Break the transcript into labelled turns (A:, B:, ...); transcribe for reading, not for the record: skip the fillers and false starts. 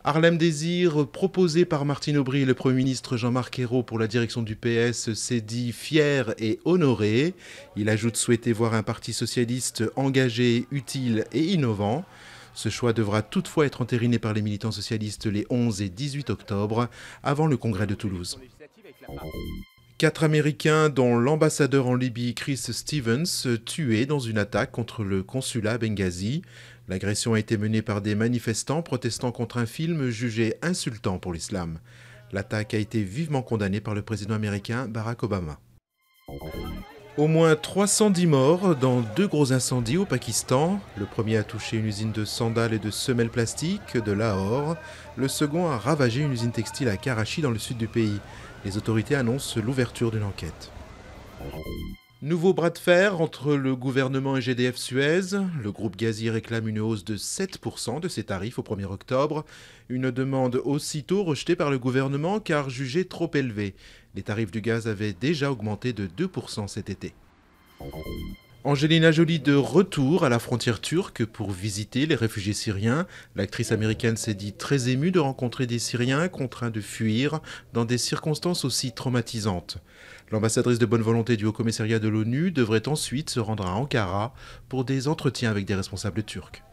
A: Harlem Désir, proposé par Martine Aubry et le Premier ministre Jean-Marc Ayrault pour la direction du PS, s'est dit fier et honoré. Il ajoute souhaiter voir un parti socialiste engagé, utile et innovant. Ce choix devra toutefois être entériné par les militants socialistes les 11 et 18 octobre, avant le congrès de Toulouse. 4 Américains, dont l'ambassadeur en Libye Chris Stevens, tués dans une attaque contre le consulat à Benghazi. L'agression a été menée par des manifestants protestant contre un film jugé insultant pour l'islam. L'attaque a été vivement condamnée par le président américain Barack Obama. Au moins 310 morts dans 2 gros incendies au Pakistan. Le premier a touché une usine de sandales et de semelles plastiques de Lahore. Le second a ravagé une usine textile à Karachi dans le sud du pays. Les autorités annoncent l'ouverture d'une enquête. Nouveau bras de fer entre le gouvernement et GDF Suez. Le groupe gazier réclame une hausse de 7% de ses tarifs au 1er octobre. Une demande aussitôt rejetée par le gouvernement car jugée trop élevée. Les tarifs du gaz avaient déjà augmenté de 2% cet été. Angelina Jolie de retour à la frontière turque pour visiter les réfugiés syriens. L'actrice américaine s'est dit très émue de rencontrer des Syriens contraints de fuir dans des circonstances aussi traumatisantes. L'ambassadrice de bonne volonté du Haut-Commissariat de l'ONU devrait ensuite se rendre à Ankara pour des entretiens avec des responsables turcs.